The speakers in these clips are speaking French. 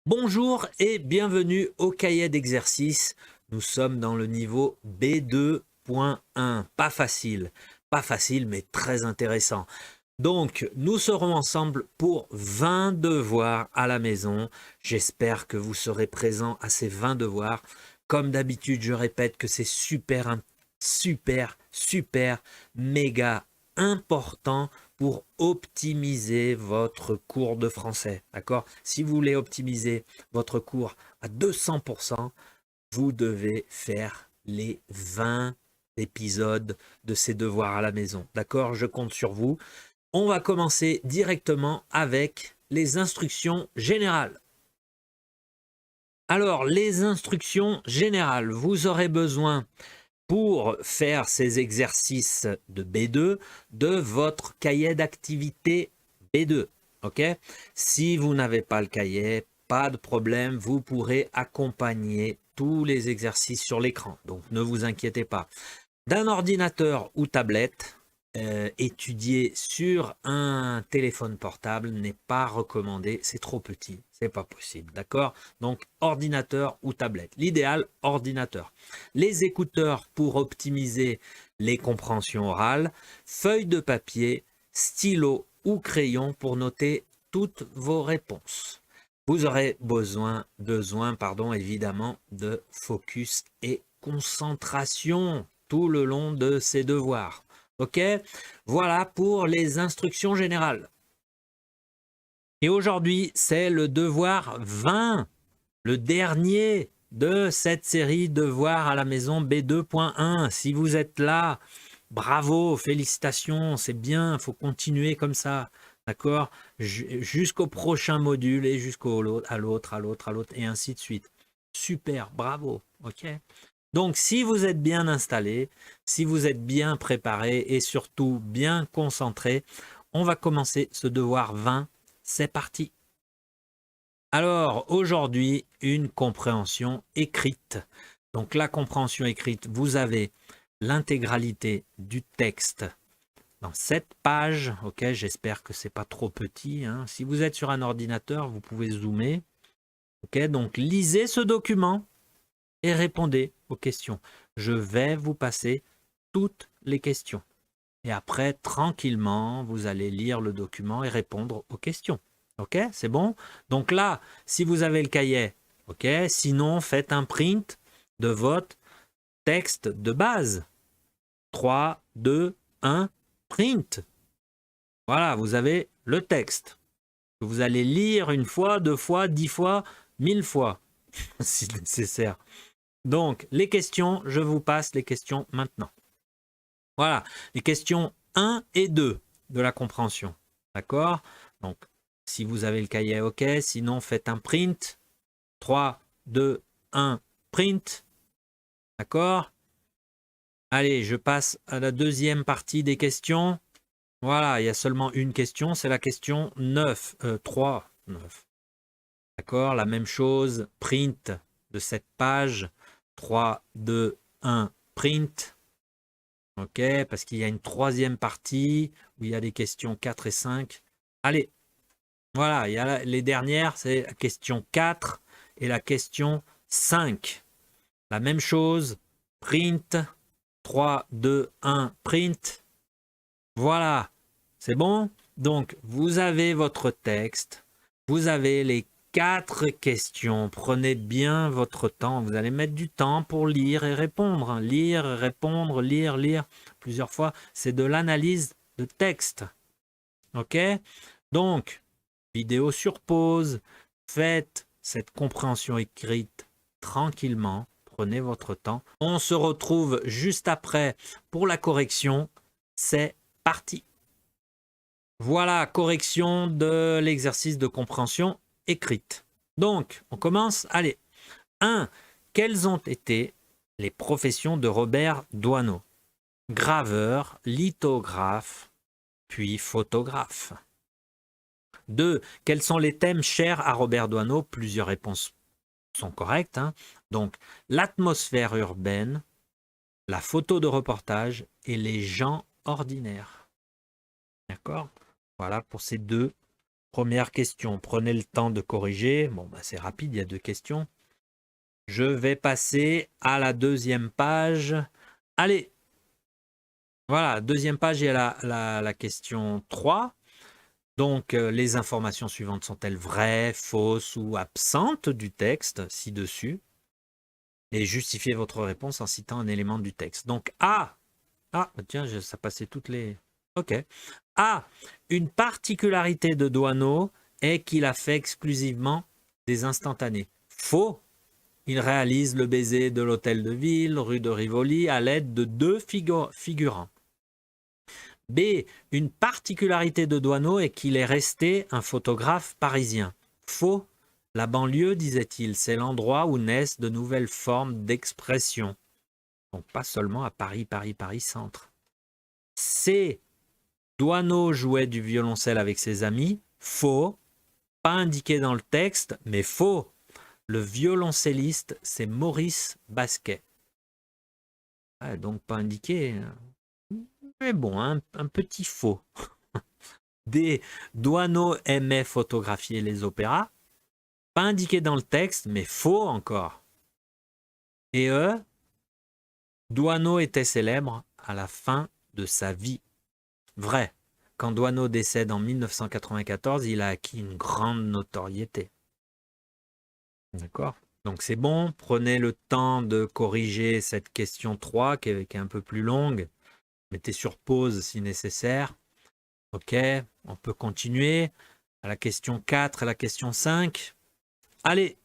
Bonjour et bienvenue au cahier d'exercice. Nous sommes dans le niveau B2.1. Pas facile mais très intéressant. Donc nous serons ensemble pour 20 devoirs à la maison. J'espère que vous serez présents à ces 20 devoirs. Comme d'habitude, je répète que c'est super, méga important pour optimiser votre cours de français. D'accord? Si vous voulez optimiser votre cours à 200%, vous devez faire les 20 épisodes de ces devoirs à la maison. D'accord? Je compte sur vous. On va commencer directement avec les instructions générales. Alors, les instructions générales, vous aurez besoin pour faire ces exercices de B2 de votre cahier d'activité B2. Ok? Si vous n'avez pas le cahier, pas de problème, vous pourrez accompagner tous les exercices sur l'écran. Donc ne vous inquiétez pas. D'un ordinateur ou tablette, étudier sur un téléphone portable n'est pas recommandé, c'est trop petit, c'est pas possible, d'accord? Donc ordinateur ou tablette, l'idéal ordinateur. Les écouteurs pour optimiser les compréhensions orales, feuille de papier, stylo ou crayon pour noter toutes vos réponses. Vous aurez besoin évidemment de focus et concentration tout le long de ces devoirs. Ok? Voilà pour les instructions générales. Et aujourd'hui, c'est le devoir 20, le dernier de cette série Devoirs à la maison B2.1. Si vous êtes là, bravo, félicitations, c'est bien, il faut continuer comme ça. D'accord? Jusqu'au prochain module et jusqu'à l'autre, et ainsi de suite. Super, bravo. Ok? Donc, si vous êtes bien installé, si vous êtes bien préparé et surtout bien concentré, on va commencer ce devoir 20. C'est parti. Alors, aujourd'hui, une compréhension écrite. Donc, la compréhension écrite, vous avez l'intégralité du texte dans cette page. Ok, j'espère que c'est pas trop petit, hein. Si vous êtes sur un ordinateur, vous pouvez zoomer. Ok, donc lisez ce document et répondez aux questions. Je vais vous passer toutes les questions. Et après, tranquillement, vous allez lire le document et répondre aux questions. Ok, c'est bon? Donc là, si vous avez le cahier, ok, sinon faites un print de votre texte de base. 3, 2, 1, print. Voilà, vous avez le texte. Vous allez lire une fois, 2 fois, 10 fois, 1000 fois, si nécessaire. Donc, les questions, je vous passe les questions maintenant. Voilà, les questions 1 et 2 de la compréhension. D'accord? Donc, si vous avez le cahier, ok. Sinon, faites un print. 3, 2, 1, print. D'accord? Allez, je passe à la deuxième partie des questions. Voilà, il y a seulement une question, c'est la question 9, 3, 9. D'accord? La même chose, print de cette page. 3, 2, 1, print. Ok, parce qu'il y a une troisième partie où il y a les questions 4 et 5. Allez, voilà, il y a les dernières, c'est la question 4 et la question 5. La même chose, print, 3, 2, 1, print. Voilà, c'est bon? Donc, vous avez votre texte, vous avez les 4 questions. Prenez bien votre temps. Vous allez mettre du temps pour lire et répondre. Lire, répondre, lire plusieurs fois. C'est de l'analyse de texte. OK? Donc, vidéo sur pause. Faites cette compréhension écrite tranquillement. Prenez votre temps. On se retrouve juste après pour la correction. C'est parti. Voilà, correction de l'exercice de compréhension écrite. Donc, on commence. Allez. 1. Quelles ont été les professions de Robert Doisneau? Graveur, lithographe, puis photographe. 2. Quels sont les thèmes chers à Robert Doisneau? Plusieurs réponses sont correctes, hein. Donc, l'atmosphère urbaine, la photo de reportage et les gens ordinaires. D'accord? Voilà pour ces deux Première question, prenez le temps de corriger. Bon, bah, c'est rapide, il y a 2 questions. Je vais passer à la deuxième page. Allez, voilà, deuxième page, il y a la question 3. Donc, les informations suivantes sont-elles vraies, fausses ou absentes du texte ci-dessus? Et justifiez votre réponse en citant un élément du texte. Donc, A. Ah, tiens, ça passait toutes les... Ok. A. Une particularité de Douaneau est qu'il a fait exclusivement des instantanés. Faux. Il réalise le baiser de l'hôtel de ville, rue de Rivoli, à l'aide de 2 figurants. B. Une particularité de Douaneau est qu'il est resté un photographe parisien. Faux. La banlieue, disait-il, c'est l'endroit où naissent de nouvelles formes d'expression. Donc pas seulement à Paris, Paris centre. C. Douaneau jouait du violoncelle avec ses amis. Faux. Pas indiqué dans le texte, mais faux. Le violoncelliste, c'est Maurice Basquet. Ah, donc pas indiqué. Mais bon, un petit faux. D. Douaneau aimait photographier les opéras. Pas indiqué dans le texte, mais faux encore. Et E. Douaneau était célèbre à la fin de sa vie. Vrai. Quand Douaneau décède en 1994, il a acquis une grande notoriété. D'accord? Donc c'est bon, prenez le temps de corriger cette question 3 qui est un peu plus longue. Mettez sur pause si nécessaire. Ok, on peut continuer à la question 4 et la question 5. Allez,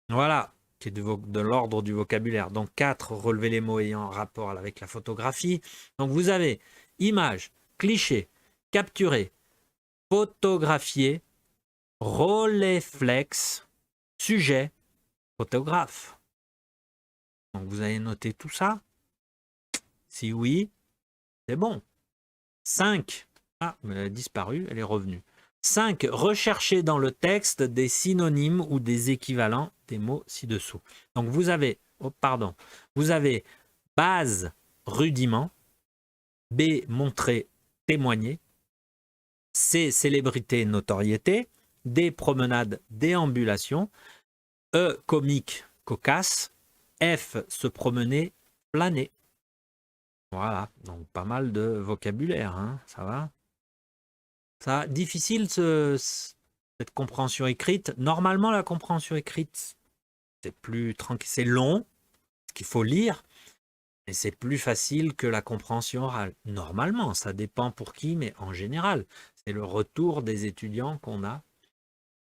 voilà, qui est de l'ordre du vocabulaire. Donc 4, relevez les mots ayant rapport avec la photographie. Donc vous avez image, cliché, capturer, photographier, rolleiflex, sujet, photographe. Donc vous avez noté tout ça? Si oui, c'est bon. 5. Ah, elle a disparu, elle est revenue. 5. Recherchez dans le texte des synonymes ou des équivalents des mots ci-dessous. Donc vous avez, vous avez base, rudiment, B, montrer, témoigner, C, célébrité, notoriété, D, promenade, déambulation, E, comique, cocasse, F, se promener, planer. Voilà, donc pas mal de vocabulaire, hein, ça va. Ça, difficile cette compréhension écrite. Normalement, la compréhension écrite, c'est plus tranquille, c'est long, ce qu'il faut lire, mais c'est plus facile que la compréhension orale. Normalement, ça dépend pour qui, mais en général, c'est le retour des étudiants qu'on a.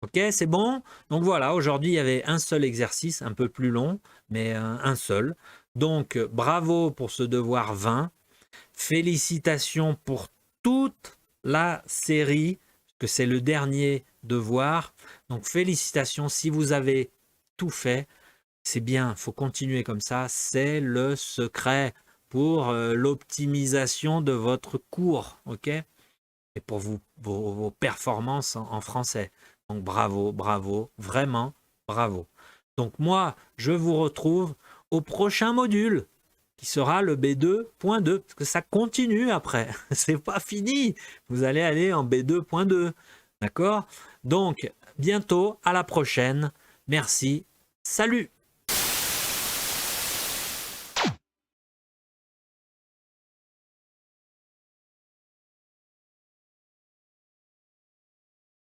Ok, c'est bon? Donc voilà, aujourd'hui, il y avait un seul exercice, un peu plus long, mais un seul. Donc, bravo pour ce devoir 20. Félicitations pour toute la série, que c'est le dernier devoir. Donc félicitations si vous avez tout fait. C'est bien, il faut continuer comme ça. C'est le secret pour l'optimisation de votre cours, ok? Et pour vos performances en français. Donc bravo, bravo, vraiment bravo. Donc moi, je vous retrouve au prochain module qui sera le B2.2, parce que ça continue après, c'est pas fini, vous allez aller en B2.2, d'accord? Donc, bientôt, à la prochaine, merci, salut!